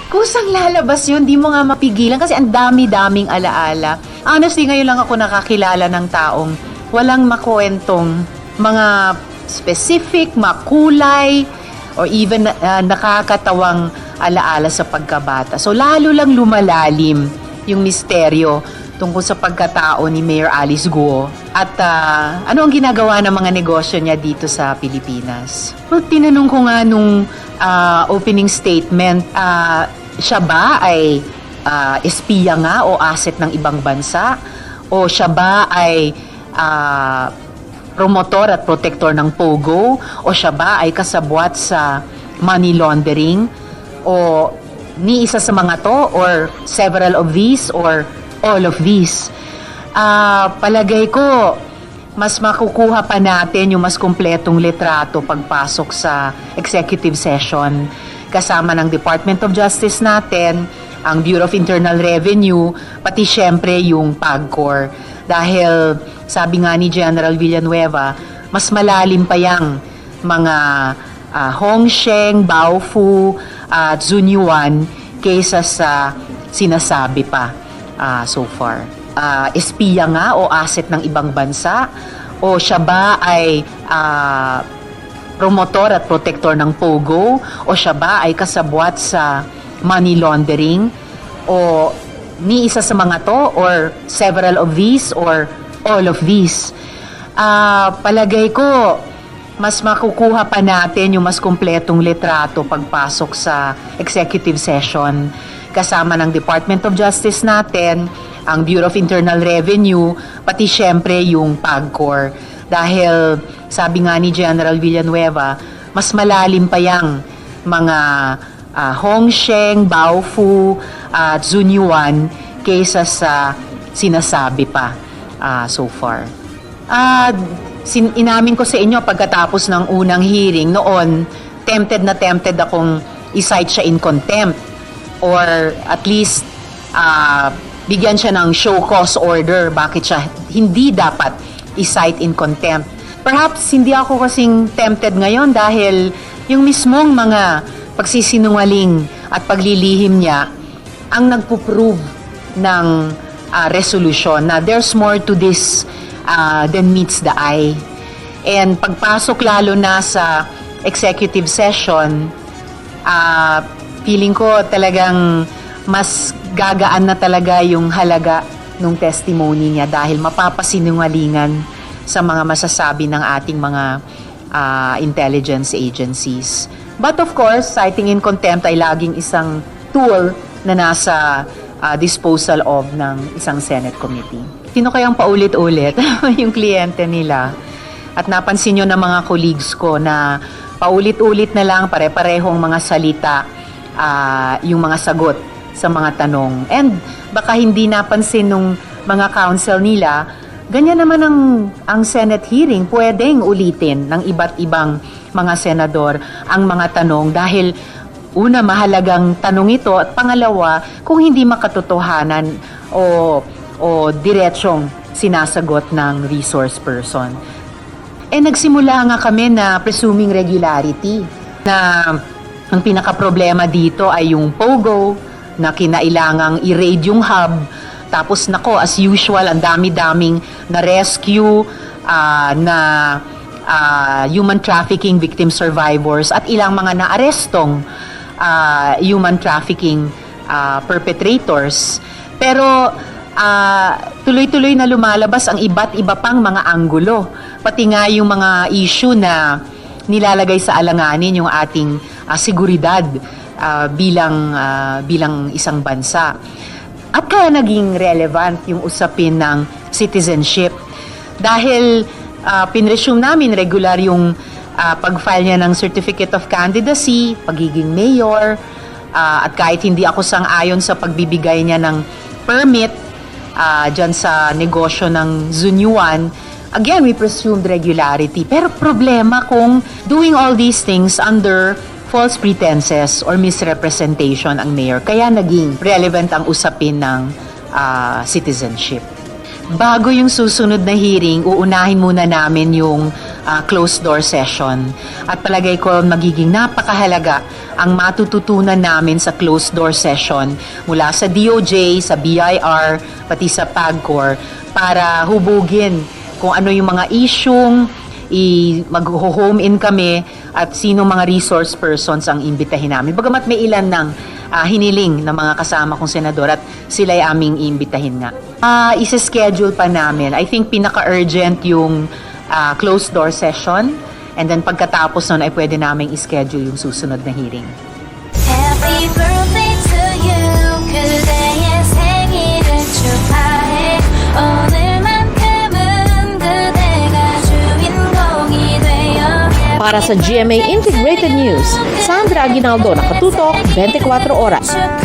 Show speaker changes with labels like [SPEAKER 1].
[SPEAKER 1] Kusang lalabas yun, di mo nga mapigilan kasi ang dami-daming alaala. Honestly, ngayon lang ako nakakilala ng taong walang makwentong mga specific, makulay, or even nakakatawang alaala sa pagkabata. So, lalo lang lumalalim yung misteryo tungkol sa pagkatao ni Mayor Alice Guo at ano ang ginagawa ng mga negosyo niya dito sa Pilipinas. Well, tinanong ko nga nung opening statement, siya ba ay espiya nga o asset ng ibang bansa? O siya ba ay promotor at protector ng POGO? O siya ba ay kasabwat sa money laundering? O ni isa sa mga to? Or several of these? Or all of these? Palagay ko, mas makukuha pa natin yung mas kumpletong litrato pagpasok sa executive session kasama ng Department of Justice natin, ang Bureau of Internal Revenue, pati syempre yung PAGCOR. Dahil sabi nga ni General Villanueva, mas malalim pa yang mga Hongsheng, Baofu at Zunyuan kaysa sa sinasabi pa so far. Espiya nga o asset ng ibang bansa? O siya ba ay promotor at protector ng POGO? O siya ba ay kasabwat sa money laundering? O ni isa sa mga to? Or several of these? Or all of these? Palagay ko, mas makukuha pa natin yung mas kumpletong litrato pagpasok sa executive session kasama ng Department of Justice natin, ang Bureau of Internal Revenue, pati syempre yung PAGCOR. Dahil sabi nga ni General Villanueva, mas malalim pa yang mga Hongsheng, Baofu at Zunyuan kaysa sa sinasabi pa so far. Inamin ko sa inyo pagkatapos ng unang hearing noon, tempted akong i-cite siya in contempt or at least bigyan siya ng show cause order. Bakit siya hindi dapat i-cite in contempt? Perhaps hindi ako kasing tempted ngayon dahil yung mismong mga pagsisinungaling at paglilihim niya ang nagpo-prove ng resolution na there's more to this than meets the eye. And pagpasok lalo na sa executive session, feeling ko talagang mas gagaan na talaga yung halaga ng testimony niya dahil mapapasinungalingan sa mga masasabi ng ating mga intelligence agencies. But of course, citing in contempt ay laging isang tool na nasa disposal of ng isang Senate committee. Sino kayang paulit-ulit yung kliyente nila? At napansin nyo ng mga colleagues ko na paulit-ulit na lang pare-parehong mga salita yung mga sagot sa mga tanong. And baka hindi napansin nung mga counsel nila, ganyan naman ang Senate hearing, pwedeng ulitin ng iba't ibang mga senador ang mga tanong dahil una, mahalagang tanong ito at pangalawa, kung hindi makatotohanan o diretsong sinasagot ng resource person. Nagsimula nga kami na presuming regularity na ang pinaka-problema dito ay yung POGO na kinailangang i-raid yung hub. Tapos nako, as usual, ang dami-daming na-rescue na human trafficking victim survivors at ilang mga naarestong human trafficking perpetrators. Pero tuloy-tuloy na lumalabas ang iba't iba pang mga anggulo. Pati nga yung mga issue na nilalagay sa alanganin yung ating seguridad bilang isang bansa. At kaya naging relevant yung usapin ng citizenship. Dahil pinresume namin regular yung pag-file niya ng Certificate of Candidacy, pagiging mayor, at kahit hindi ako sang-ayon sa pagbibigay niya ng permit dyan sa negosyo ng Zunyuan, again, we presumed regularity. Pero problema kung doing all these things under false pretenses or misrepresentation ang mayor. Kaya naging relevant ang usapin ng citizenship. Bago yung susunod na hearing, uunahin muna namin yung closed door session. At palagay ko magiging napakahalaga ang matututunan namin sa closed door session mula sa DOJ, sa BIR, pati sa PAGCOR para hubugin kung ano yung mga isyung mag-home in kami at sino mga resource persons ang imbitahin namin. Bagamat may ilan ng hiniling ng mga kasama kong senador at sila ay aming imbitahin nga. Isa-schedule pa namin. I think pinaka-urgent yung closed door session and then pagkatapos nun ay pwede namin i-schedule yung susunod na hearing.
[SPEAKER 2] Happy birthday to you. 그대의 생일을 축하해. 오늘만큼은 그대가 주인공이 되어.
[SPEAKER 3] Para sa GMA Integrated News, Sandra Aguinaldo, nakatutok 24 oras.
[SPEAKER 2] 축하.